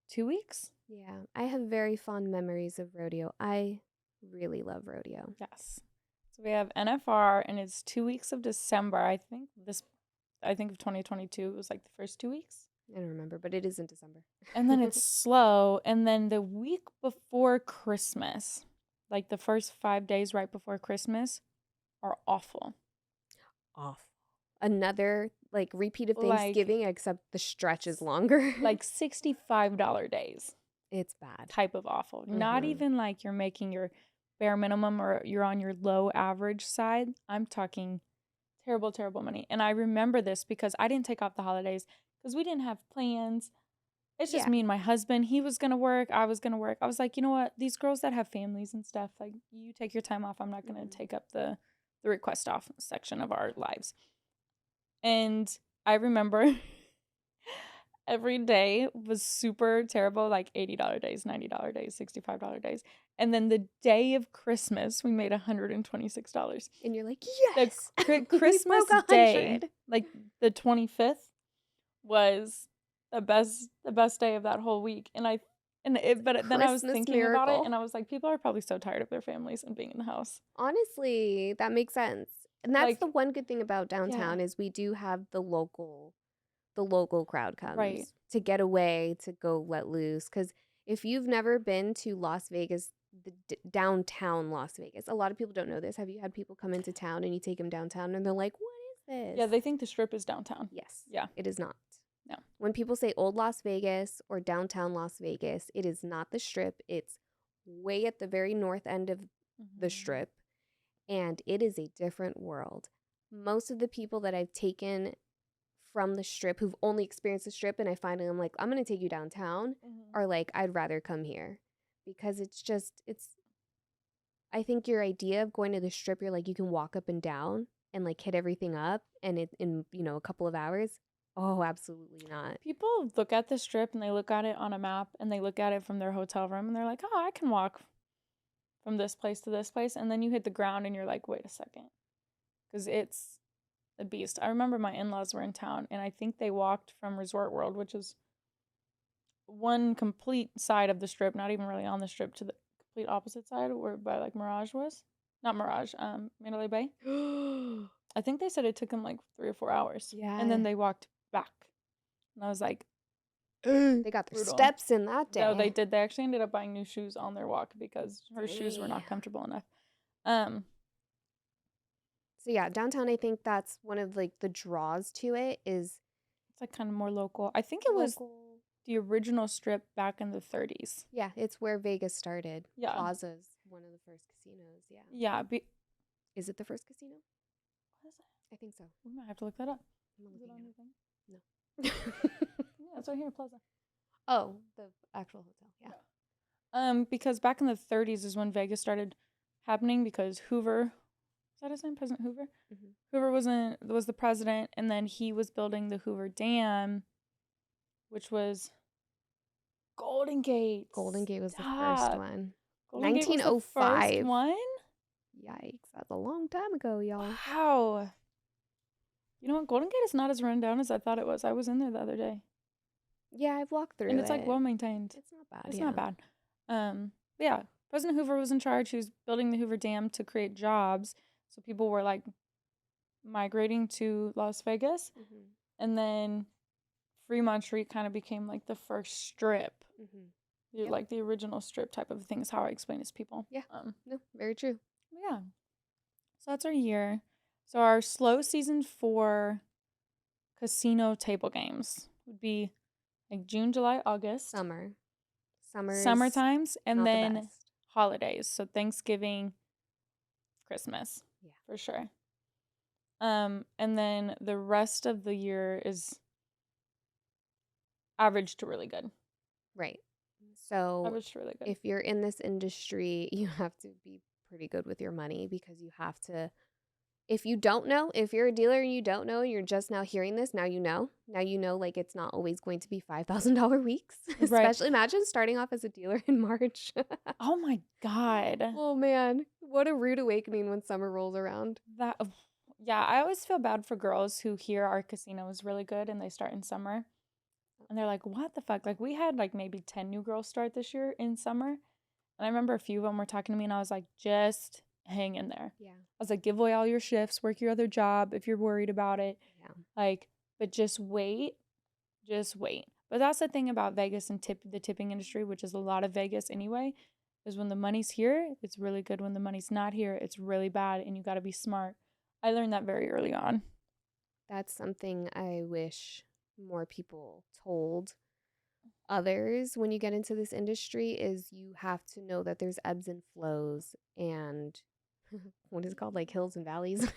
2 weeks.
Yeah. I have very fond memories of rodeo. I really love rodeo.
Yes. So we have NFR, and it's 2 weeks of December. I think of 2022, it was like the first 2 weeks.
I don't remember, but it is in December.
And then it's slow. And then the week before Christmas, like the first 5 days right before Christmas, are awful.
Another like repeat of Thanksgiving, except the stretch is longer.
Like $65 days.
It's bad.
Type of awful. Not even like you're making your bare minimum or you're on your low average side. I'm talking terrible, terrible money. And I remember this because I didn't take off the holidays because we didn't have plans. It's just me and my husband. He was going to work. I was going to work. I was like, you know what? These girls that have families and stuff, like, you take your time off. I'm not going to take up the request off section of our lives. And I remember every day was super terrible, like $80 days, $90 days, $65 days. And then the day of Christmas, we made $126.
And you're like, yes!
The Christmas day, like the 25th, was the best day of that whole week. Then I was thinking about it, and I was like, people are probably so tired of their families and being in the house.
Honestly, that makes sense. And that's like, the one good thing about downtown is we do have the local crowd comes to get away, to go let loose. Because if you've never been to Las Vegas, downtown Las Vegas, a lot of people don't know this. Have you had people come into town and you take them downtown and they're like, what is this?
Yeah, they think the Strip is downtown.
Yes.
Yeah.
It is not.
No.
When people say old Las Vegas or downtown Las Vegas, it is not the Strip. It's way at the very north end of the Strip. And it is a different world. Most of the people that I've taken from the Strip who've only experienced the Strip, and I find I'm like, I'm going to take you downtown, are like, I'd rather come here. Because it's I think your idea of going to the strip, you're like, you can walk up and down and like hit everything up and it in, a couple of hours. Oh, absolutely not.
People look at the strip and they look at it on a map and they look at it from their hotel room and they're like, oh, I can walk from this place to this place. And then you hit the ground and you're like, wait a second. Because it's a beast. I remember my in-laws were in town and I think they walked from Resort World, which is one complete side of the strip, not even really on the strip, to the complete opposite side where by like Mirage was. Not Mirage, Mandalay Bay. I think they said it took them like 3 or 4 hours.
Yeah.
And then they walked back. And I was like,
they got their
brutal.
steps in that day.
No, they did. They actually ended up buying new shoes on their walk because her shoes were not comfortable enough.
So yeah, downtown, I think that's one of like the draws to it is
it's like kind of more local. I think it was the original strip back in the 30s.
Yeah, it's where Vegas started.
Yeah.
Plaza's one of the first casinos. Yeah.
Yeah.
Is it the first casino?
What is it?
I think so.
We might have to look that up.
Is it on anything? No.
Yeah, it's right here, Plaza.
Oh, the actual hotel. Yeah.
Because back in the 30s is when Vegas started happening because Hoover, is that his name? President Hoover? Mm-hmm. Hoover was the president, and then he was building the Hoover Dam, which was Golden Gate.
Golden Gate was the first one.
Golden 1905. Gate was the first one?
Yikes. That's a long time ago, y'all.
Wow. You know what? Golden Gate is not as run down as I thought it was. I was in there the other day.
Yeah, I've walked through it.
And it's like well maintained.
It's not bad.
It's not bad. Yeah. President Hoover was in charge. He was building the Hoover Dam to create jobs. So people were like migrating to Las Vegas. Mm-hmm. And then Fremont Street kind of became like the first strip. Mm-hmm. Like the original strip type of thing is how I explain it to people.
Yeah. No, very true.
Yeah. So that's our year. So our slow season for casino table games would be like June, July, August. Summer times, and then holidays. So Thanksgiving, Christmas. Yeah. For sure. And then the rest of the year is average to really good.
Right. So
average to really good.
If you're in this industry, you have to be pretty good with your money because you have to, if you don't know, if you're a dealer and you don't know, you're just now hearing this, now you know. Now you know, like, it's not always going to be $5,000 weeks. Right. Especially imagine starting off as a dealer in March.
Oh my God.
Oh man, what a rude awakening when summer rolls around.
Yeah, I always feel bad for girls who hear our casino is really good and they start in summer. And they're like, what the fuck? Like, we had like maybe 10 new girls start this year in summer. And I remember a few of them were talking to me and I was like, just hang in there. Yeah. I was like, give away all your shifts, work your other job if you're worried about it. Yeah. Like, but just wait. Just wait. But that's the thing about Vegas and the tipping industry, which is a lot of Vegas anyway, is when the money's here, it's really good. When the money's not here, it's really bad and you got to be smart. I learned that very early on.
That's something I wish more people told others when you get into this industry is you have to know that there's ebbs and flows and what is it called, like hills and valleys.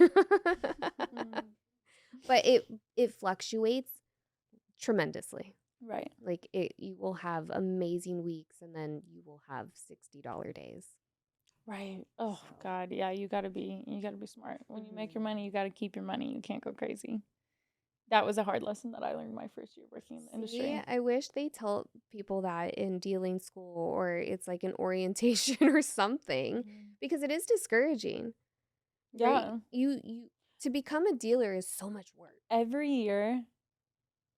But it fluctuates tremendously.
Right.
Like you will have amazing weeks and then you will have $60 days.
Right. Oh God. Yeah, you gotta be smart. When you make your money, you gotta keep your money. You can't go crazy. That was a hard lesson that I learned my first year working in the industry.
Yeah, I wish they tell people that in dealing school or it's like an orientation or something because it is discouraging.
Yeah.
Right? You to become a dealer is so much work.
Every year,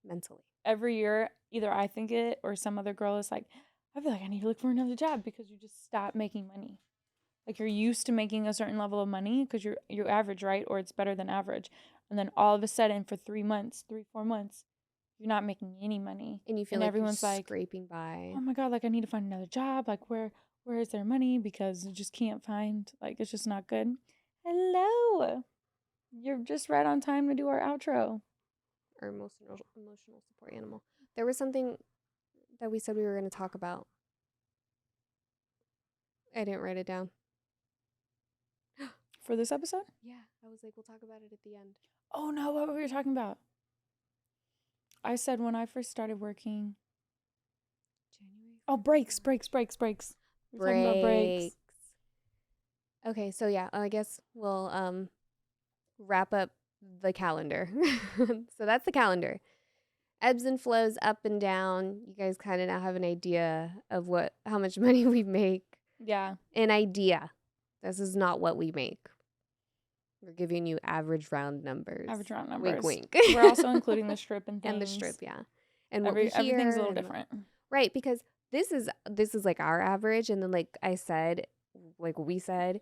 mentally.
Every year, either I think it or some other girl is like, I feel like I need to look for another job because you just stop making money. Like you're used to making a certain level of money because you're average, right? Or it's better than average. And then all of a sudden for 3 months, 4 months, you're not making any money.
And you feel like everyone's like scraping by.
Oh my God, like I need to find another job. Like where is their money? Because you just can't find, like it's just not good. Hello. You're just right on time to do our outro.
Our emotional support animal. There was something that we said we were going to talk about. I didn't write it down.
For this episode?
Yeah. I was like, we'll talk about it at the end.
Oh no, what were we talking about? I said when I first started working. January? Oh, breaks. We're talking about breaks.
Okay, so yeah, I guess we'll wrap up the calendar. So that's the calendar. Ebbs and flows up and down. You guys kind of now have an idea of how much money we make.
Yeah.
An idea. This is not what we make. We're giving you average round numbers.
Average round numbers.
Wink, wink.
We're also including the strip and things.
And the strip, yeah. And what we hear.
Everything's a little different.
Right, because this is like our average. And then like I said, like we said,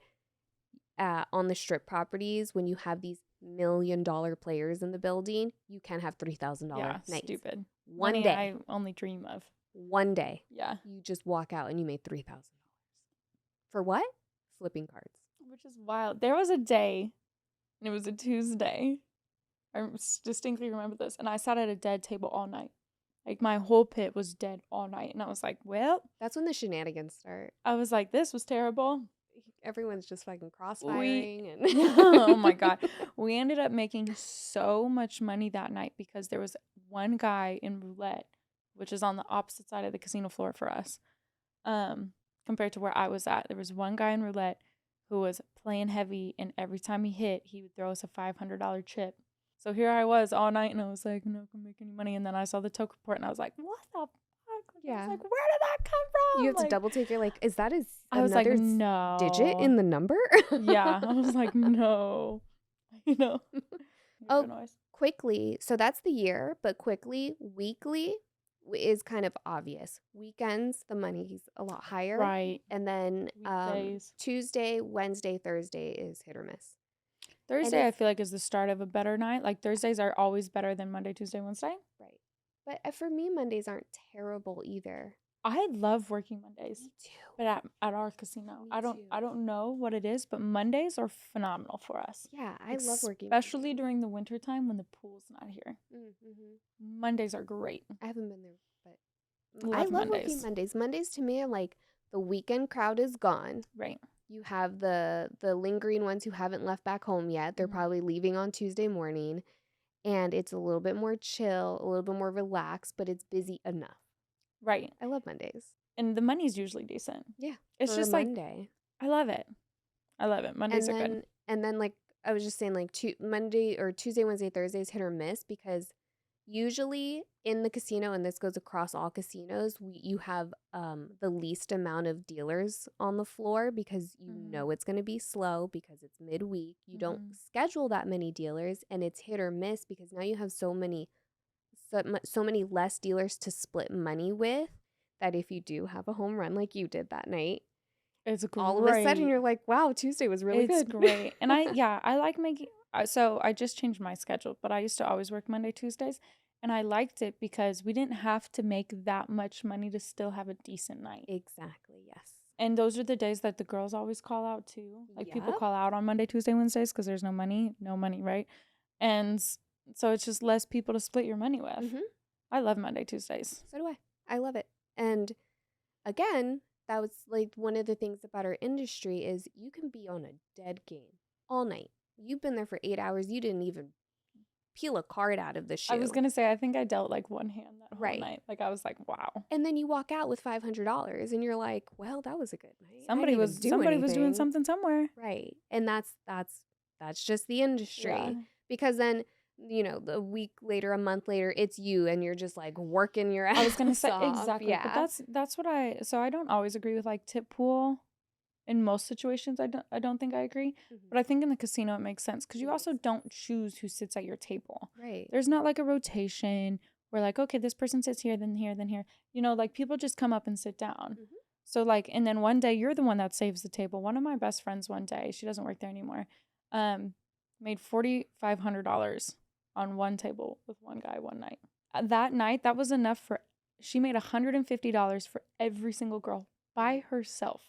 on the strip properties, when you have these $1 million players in the building, you can have $3,000 nights.
Stupid.
One
Money
day.
I only dream of.
One day.
Yeah.
You just walk out and you made $3,000. For what? Flipping cards.
Which is wild. There was a day, and it was a Tuesday. I distinctly remember this. And I sat at a dead table all night. Like, my whole pit was dead all night. And I was like, well.
That's when the shenanigans start.
I was like, this was terrible.
Everyone's just fucking crossfiring.
Oh, my God. We ended up making so much money that night because there was one guy in roulette, which is on the opposite side of the casino floor for us, compared to where I was at. There was one guy in roulette who was playing heavy, and every time he hit, he would throw us a $500 chip. So here I was all night, and I was like, I'm not going to make any money. And then I saw the token report, and I was like, what the fuck?
Yeah.
I was like, where did that come from?
You have to double take. You're like, is that
I was like, no.
digit in the number?
Yeah. I was like, no. You know.
Oh, quickly. So that's the year, but quickly, weekly is kind of obvious. Weekends, the money's a lot higher.
Right.
And then Tuesday, Wednesday, Thursday is hit or miss.
Thursday, I feel like, is the start of a better night. Like, Thursdays are always better than Monday, Tuesday, Wednesday.
Right. But for me, Mondays aren't terrible either.
I love working Mondays.
Me too.
But at our casino.
Me
I don't know what it is, but Mondays are phenomenal for us.
Yeah, I love working
especially
Mondays.
during the wintertime when the pool's not here. Mm-hmm. Mondays are great.
I haven't been there, but I love working Mondays. Mondays to me are like the weekend crowd is gone.
Right.
You have the lingering ones who haven't left back home yet. They're probably leaving on Tuesday morning. And it's a little bit more chill, a little bit more relaxed, but it's busy enough.
Right.
I love Mondays.
And the money's usually decent.
Yeah.
It's just
Monday.
I love it. I love it. Mondays are good.
And then like I was just saying, like Monday or Tuesday, Wednesday, Thursdays hit or miss, because usually in the casino, and this goes across all casinos, you have the least amount of dealers on the floor because you know it's going to be slow because it's midweek. You don't schedule that many dealers, and it's hit or miss because now you have so many less dealers to split money with, that if you do have a home run like you did that night,
it's great.
All of a sudden you're like, wow, Tuesday was really good.
It's great. And I like making, so I just changed my schedule, but I used to always work Monday, Tuesdays. And I liked it because we didn't have to make that much money to still have a decent night.
Exactly, yes.
And those are the days that the girls always call out too. Like people call out on Monday, Tuesday, Wednesdays because there's no money, right? And so it's just less people to split your money with. Mm-hmm. I love Monday, Tuesdays.
So do I. I love it. And again, that was like one of the things about our industry is you can be on a dead game all night. You've been there for 8 hours. You didn't even peel a card out of the shoe.
I was going to say, I think I dealt like one hand that whole night. Like I was like, wow.
And then you walk out with $500 and you're like, well, that was a good night.
Somebody was doing something somewhere.
Right. And that's just the industry. Yeah. Because then, you know, a week later, a month later, it's you and you're just like working your ass off.
I was going to say, exactly. Yeah. But that's what I don't always agree with like tip pool. In most situations, I don't think I agree. Mm-hmm. But I think in the casino, it makes sense because you also don't choose who sits at your table.
Right.
There's not like a rotation where like, okay, this person sits here, then here, then here. You know, like people just come up and sit down. Mm-hmm. So like, and then one day you're the one that saves the table. One of my best friends one day, she doesn't work there anymore, made $4,500 on one table with one guy one night. That night, that was enough she made $150 for every single girl by herself.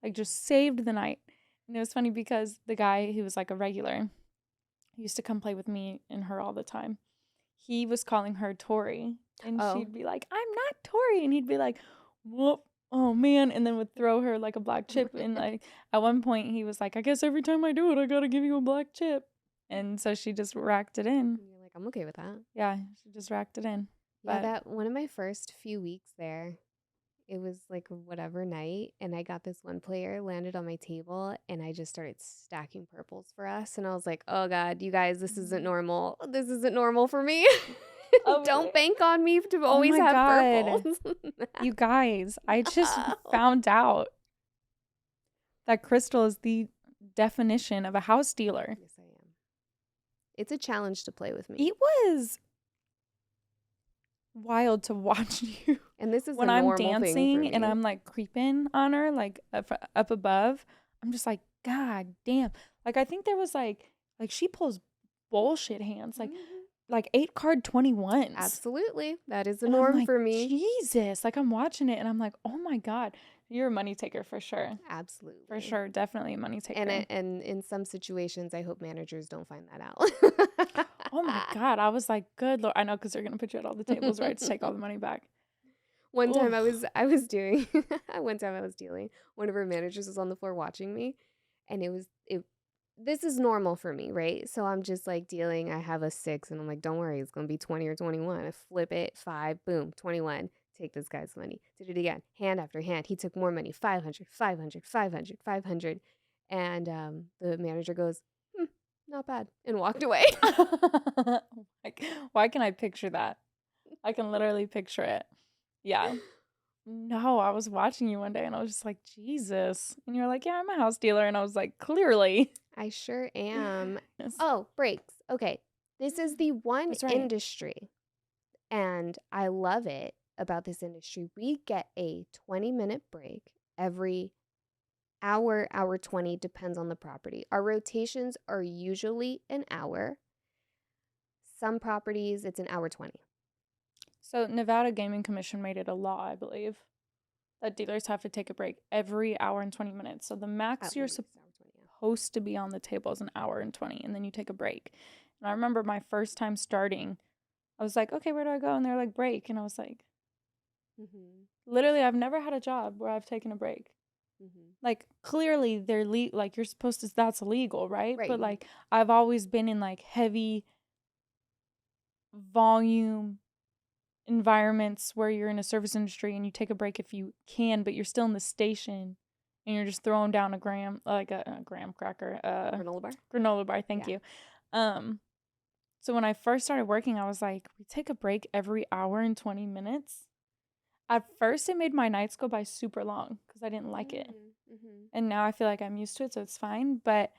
Like just saved the night. And it was funny because the guy who was like a regular, he used to come play with me and her all the time. He was calling her Tori. And she'd be like, I'm not Tori. And he'd be like, whoop, oh man. And then would throw her like a black chip. And like at one point he was like, I guess every time I do it, I gotta give you a black chip. And so she just racked it in.
And you're like, I'm okay with that.
Yeah, she just racked it in.
Yeah, that one of my first few weeks there, It was like whatever night, and I got this one player landed on my table, and I just started stacking purples for us. And I was like, oh God, you guys, this isn't normal. This isn't normal for me.
Oh, really?
Don't bank on me to
Oh
always
my
have
God.
purples.
You guys, I just
No.
found out that Krystal is the definition of a house dealer.
Yes, I am. It's a challenge to play with me.
It was wild to watch you.
And this is
when
a
I'm
normal
dancing
thing for me.
and I'm like creeping on her, like up above. I'm just like, God damn. Like, I think there was like she pulls bullshit hands, like 8-card 21s.
Absolutely. That is the
And I'm
norm
like,
for me.
Jesus. Like, I'm watching it and I'm like, oh my God, you're a money taker for sure.
Absolutely.
For sure. Definitely a money taker.
And in some situations, I hope managers don't find that out.
Oh my God. I was like, good Lord. I know, because they're going to put you at all the tables, right? To take all the money back.
One time I was doing, one time I was dealing, one of our managers was on the floor watching me, and this is normal for me, right? So I'm just like dealing, I have a 6, and I'm like, don't worry, it's going to be 20 or 21. I flip it, 5, boom, 21. Take this guy's money. Did it again, hand after hand. He took more money, 500, 500, 500, 500. And the manager goes, not bad, and walked away.
Like, why can I picture that? I can literally picture it. Yeah. No, I was watching you one day and I was just like, Jesus. And you're like, yeah, I'm a house dealer. And I was like, clearly.
I sure am.
Yes.
Oh, breaks. Okay. This is the one
That's right.
industry, and I love it about this industry. We get a 20-minute break every hour, hour 20, depends on the property. Our rotations are usually an hour. Some properties, it's an hour 20.
So Nevada Gaming Commission made it a law, I believe, that dealers have to take a break every hour and 20 minutes. So the max you're supposed to be on the table is an hour and 20, and then you take a break. And I remember my first time starting, I was like, okay, where do I go? And they're like, break. And I was like, literally, I've never had a job where I've taken a break. Like, clearly, they're like, you're supposed to, that's illegal, right? But like, I've always been in like heavy volume environments where you're in a service industry and you take a break if you can, but you're still in the station and you're just throwing down a graham cracker, granola bar. Thank you. So when I first started working, I was like, we take a break every hour and 20 minutes. At first, it made my nights go by super long because I didn't like it. And now I feel like I'm used to it, so it's fine. But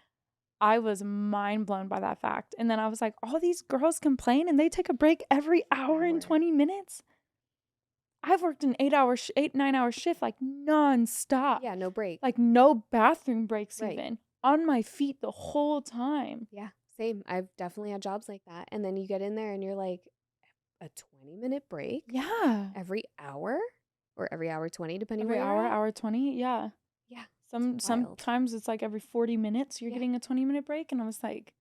I was mind blown by that fact. And then I was like, all these girls complain and they take a break every hour and 20 minutes. I've worked an 9-hour shift, like nonstop.
Yeah, no break.
Like no bathroom breaks even. On my feet the whole time.
Yeah, same. I've definitely had jobs like that. And then you get in there and you're like, a 20-minute break?
Yeah.
Every hour? Or every hour 20, depending on
every hour 20? Yeah.
Yeah.
Sometimes it's like every 40 minutes you're getting a 20-minute break, and I was like,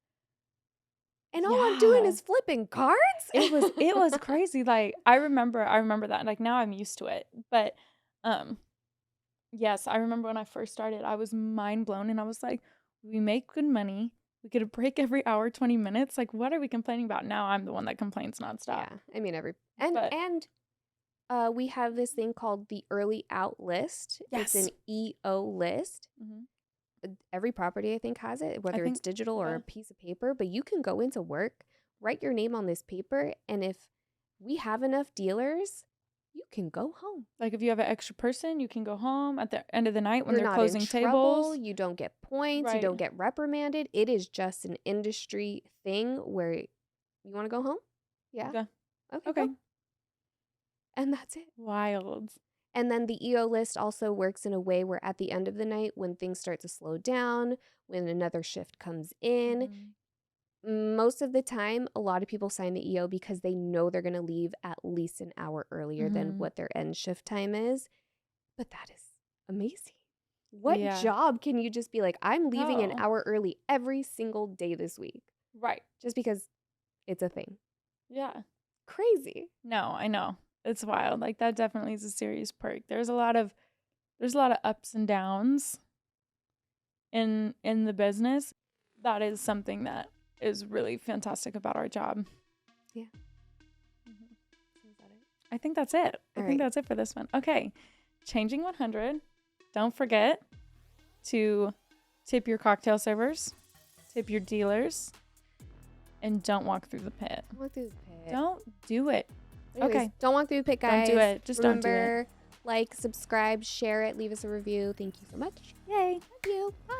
and all I'm doing is flipping cards?
It was crazy. Like I remember that. Like now I'm used to it. But yes, I remember when I first started, I was mind blown, and I was like, we make good money. We get a break every hour, 20 minutes. Like, what are we complaining about? Now I'm the one that complains nonstop.
Yeah. I mean, we have this thing called the early out list.
Yes.
It's an EO list. Every property, I think, has it, whether it's digital or a piece of paper. But you can go into work, write your name on this paper, and if we have enough dealers, you can go home.
Like if you have an extra person, you can go home at the end of the night when
You're
they're closing tables.
You don't get points. You don't get reprimanded. It is just an industry thing where you want to go home? Yeah. Okay. Go. And that's it.
Wild.
And then the EO list also works in a way where at the end of the night, when things start to slow down, when another shift comes in, most of the time, a lot of people sign the EO because they know they're going to leave at least an hour earlier than what their end shift time is. But that is amazing. What job can you just be like, I'm leaving an hour early every single day this week?
Right.
Just because it's a thing.
Yeah.
Crazy.
No, I know. It's wild. Like that definitely is a serious perk. There's a lot of ups and downs in the business. That is something that is really fantastic about our job.
Yeah.
I think that's it. I think that's it for this one. Okay. changing 100. Don't forget to tip your cocktail servers, tip your dealers, and don't walk through the pit.
Don't walk through the pit.
Don't do it.
Anyways,
okay.
Don't walk through the pit, guys.
Don't do it. Just
Remember,
don't do it.
Like, subscribe, share it, leave us a review. Thank you so much.
Yay.
Love you. Bye.